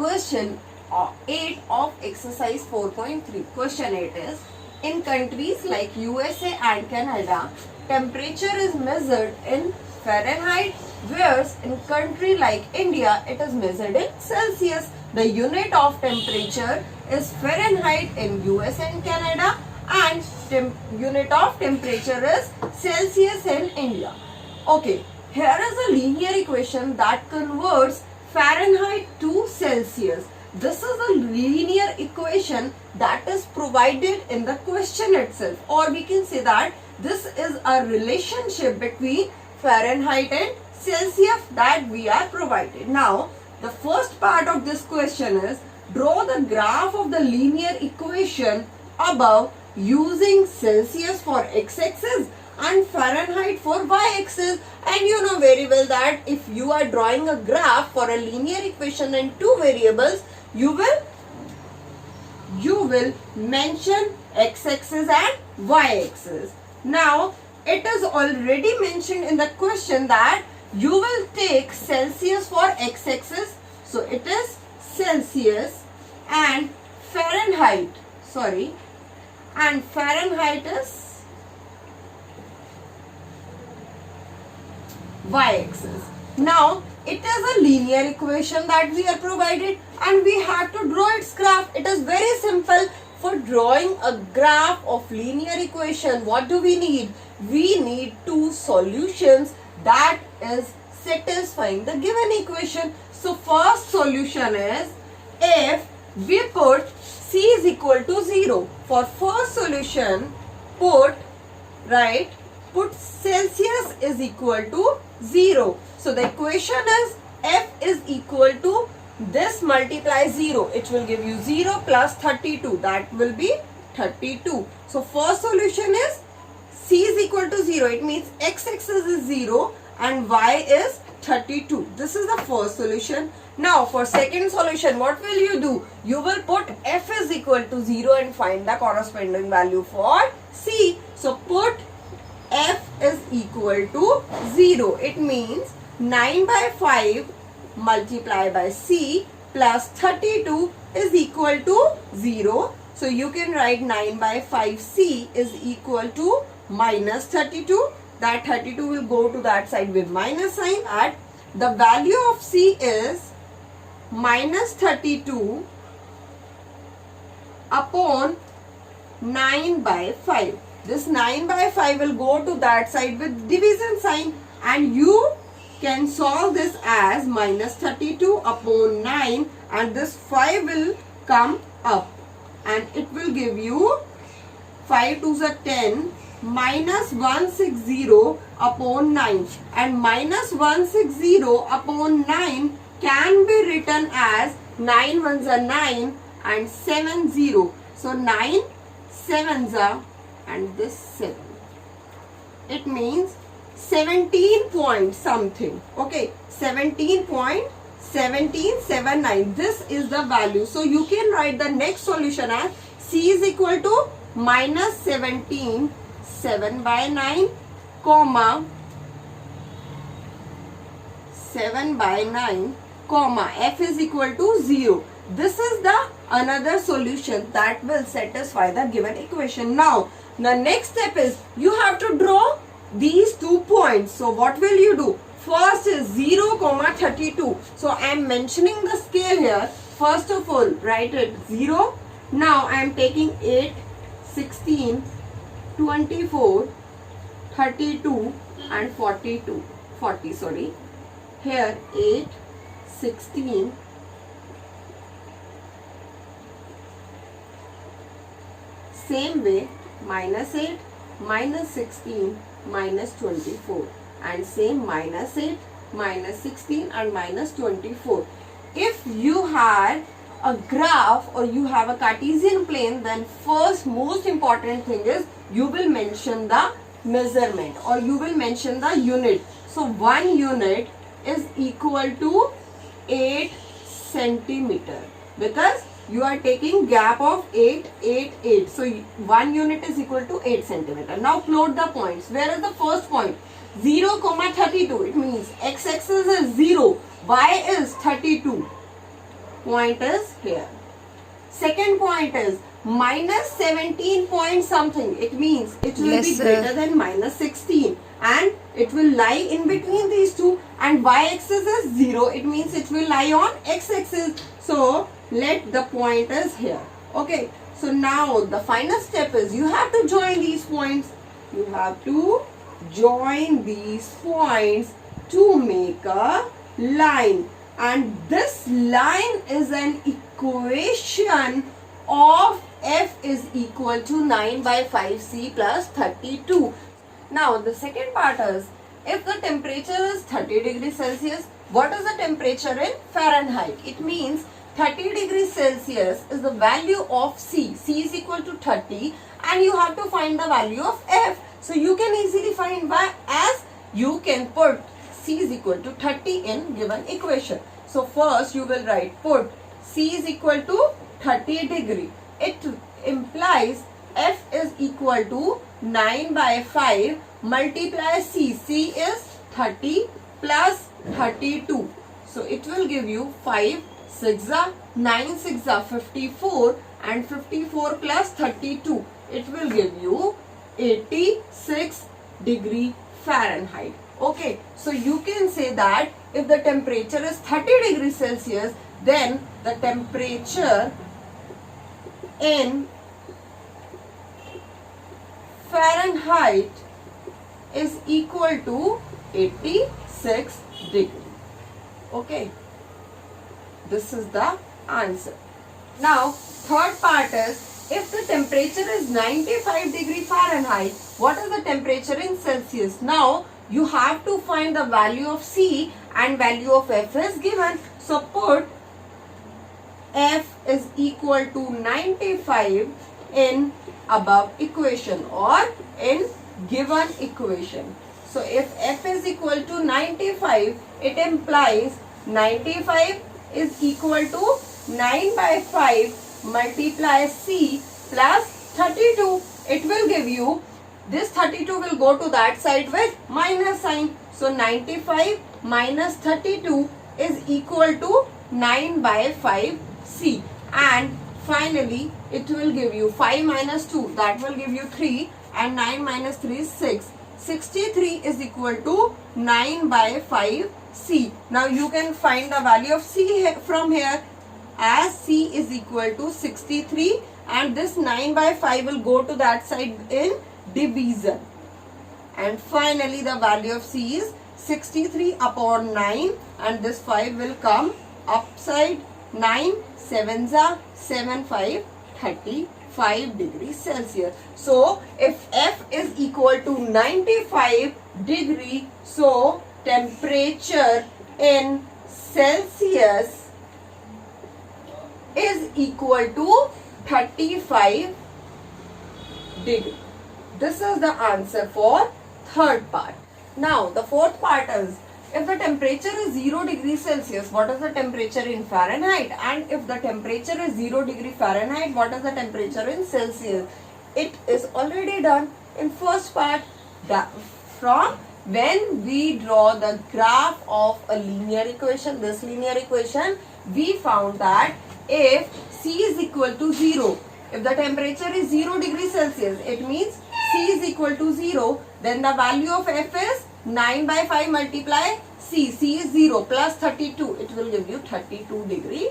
question 8 of exercise 4.3. Question 8 is, in countries like USA and Canada, temperature is measured in Fahrenheit, whereas in country like India, it is measured in Celsius. The unit of temperature is Fahrenheit in US and Canada, and unit of temperature is Celsius in India. Okay, here is a linear equation that converts Fahrenheit to Celsius. This is a linear equation that is provided in the question itself, or we can say that this is a relationship between Fahrenheit and Celsius that we are provided. Now, the first part of this question is, draw the graph of the linear equation above using Celsius for x-axis and Fahrenheit for y-axis. And you know very well that if you are drawing a graph for a linear equation in two variables, you will mention x-axis and y-axis. Now, it is already mentioned in the question that you will take Celsius for x-axis. So, it is Celsius and Fahrenheit. And Fahrenheit is y-axis. Now, it is a linear equation that we are provided and we have to draw its graph. It is very simple. For drawing a graph of linear equation, what do we need? We need two solutions that is satisfying the given equation. So, first solution is, if we put C is equal to 0. For first solution, put Celsius is equal to 0. So, the equation is F is equal to this multiply 0. It will give you 0 plus 32. That will be 32. So, first solution is C is equal to 0. It means x-axis is 0 and y is 32. This is the first solution. Now, for second solution, what will you do? You will put F is equal to 0 and find the corresponding value for C. So, put F is equal to 0. It means 9 by 5 multiplied by C plus 32 is equal to 0. So, you can write 9 by 5 C is equal to minus 32. That 32 will go to that side with minus sign, and the value of C is minus 32 upon 9 by 5. This 9 by 5 will go to that side with division sign, and you can solve this as minus 32 upon 9, and this 5 will come up and it will give you 5 2s are 10 minus 160 upon 9, and minus 160 upon 9 can be written as 9 1s are 9 and 7 0. So 9 7s are and this 7. It means 17 point something. Okay, 17.1779. This is the value. So you can write the next solution as C is equal to minus 17 7 by 9 comma 7 by 9 comma F is equal to 0. This is the another solution that will satisfy the given equation. Now, the next step is you have to draw these 2 points. So, what will you do? First is 0, 32. So, I am mentioning the scale here. First of all, write it 0. Now, I am taking 8, 16, 24, 32 and 40. Here 8, 16, same way minus 8, minus 16, minus 24, and same minus 8, minus 16 and minus 24. If you had a graph or you have a Cartesian plane, then first most important thing is you will mention the measurement or you will mention the unit. So 1 unit is equal to 8 centimeter because you are taking gap of 8, 8, 8. So 1 unit is equal to 8 centimeter. Now plot the points. Where is the first point? 0, 32. It means x-axis is 0, y is 32. point is here. Second point is minus 17 point something. It means it will be greater than minus 16 and it will lie in between these two, and y-axis is 0. It means it will lie on x-axis. So let the point is here. Okay. So now the final step is you have to join these points. You have to join these points to make a line. And this line is an equation of f is equal to 9 by 5c plus 32. Now the second part is, if the temperature is 30 degrees Celsius, what is the temperature in Fahrenheit? It means 30 degrees Celsius is the value of C. C is equal to 30 and you have to find the value of F. So you can easily find by, as you can put C is equal to 30 in given equation. So first you will write, put C is equal to 30 degree. It implies F is equal to 9 by 5 multiply C. C is 30 plus 32. So it will give you 5 6 are 9 6 are 54 and 54 plus 32. It will give you 86 degree Fahrenheit. Okay, so you can say that if the temperature is 30 degrees Celsius, then the temperature in Fahrenheit is equal to 86 degree. Okay, this is the answer. Now third part is, if the temperature is 95 degree Fahrenheit, what is the temperature in Celsius? Now you have to find the value of C and value of F is given. So put F is equal to 95 in above equation or in given equation. So if F is equal to 95, it implies 95 is equal to 9 by 5 multiply C plus 32. It will give you, this 32 will go to that side with minus sign. So 95 minus 32 is equal to 9 by 5 C. And finally it will give you 5 minus 2, that will give you 3, and 9 minus 3 is 6. 63 is equal to 9 by 5 C. Now you can find the value of C from here, as C is equal to 63 and this 9 by 5 will go to that side in division. And finally the value of C is 63 upon 9 and this 5 will come upside. 9 7s are 7 5 35 degrees Celsius. So if F is equal to 95 degree, so temperature in Celsius is equal to 35 degree. This is the answer for third part. Now the fourth part is, if the temperature is 0 degrees Celsius, what is the temperature in Fahrenheit? And if the temperature is 0 degree Fahrenheit, what is the temperature in Celsius? It is already done in first part. From when we draw the graph of a linear equation, this linear equation, we found that if C is equal to 0, if the temperature is 0 degrees Celsius, it means C is equal to 0, then the value of F is 9 by 5 multiply C. C is 0 plus 32. It will give you 32 degree.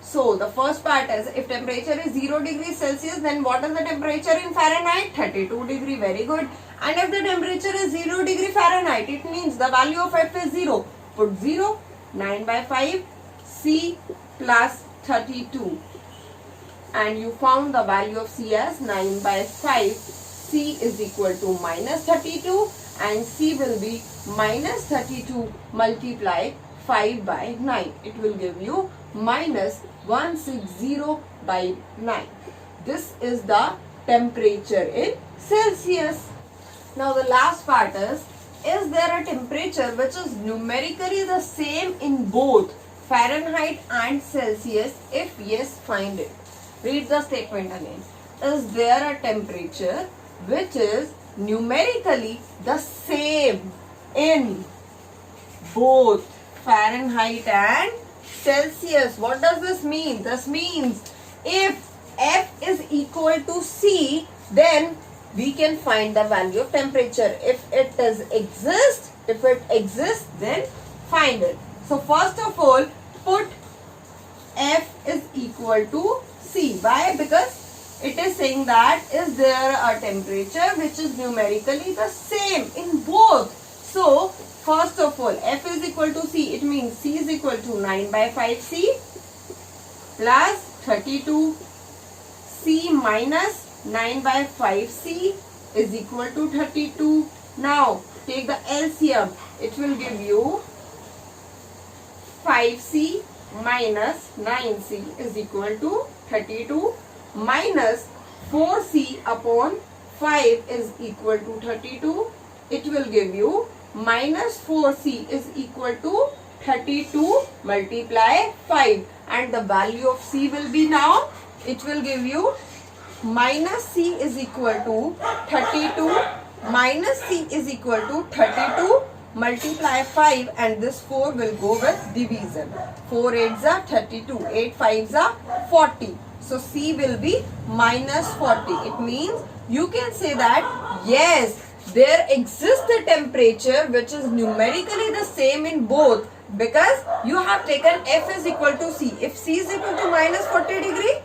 So the first part is, if temperature is 0 degrees Celsius, then what is the temperature in Fahrenheit? 32 degree. Very good. And if the temperature is 0 degree Fahrenheit, it means the value of F is 0. Put 0, 9 by 5 C plus 32. And you found the value of C as 9 by 5. C is equal to minus 32 and C will be minus 32 multiply 5 by 9. It will give you minus 160 by 9. This is the temperature in Celsius. Now the last part is there a temperature which is numerically the same in both Fahrenheit and Celsius? If yes, find it. Read the statement again. Is there a temperature which is numerically the same in both Fahrenheit and Celsius. What does this mean? This means if F is equal to C, then we can find the value of temperature. If it exists, then find it. So first of all, put F is equal to C. Why? Because it is saying that is there a temperature which is numerically the same in both. So first of all, F is equal to C. It means C is equal to 9 by 5C plus 32. C minus 9 by 5C is equal to 32. Now take the LCM. It will give you 5C minus 9C is equal to 32 minus 4C upon 5 is equal to 32. It will give you minus 4C is equal to 32 multiply 5, and the value of C will be now, it will give you minus C is equal to 32 minus C is equal to 32 multiply 5, and this 4 will go with division. 4 8s are 32, 8 5s are 40. So C will be minus 40. It means you can say that yes, there exists a temperature which is numerically the same in both, because you have taken F is equal to C. If C is equal to minus 40 degree,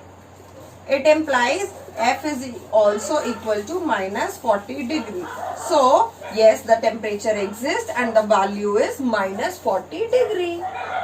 it implies F is also equal to minus 40 degree. So yes, the temperature exists and the value is minus 40 degree.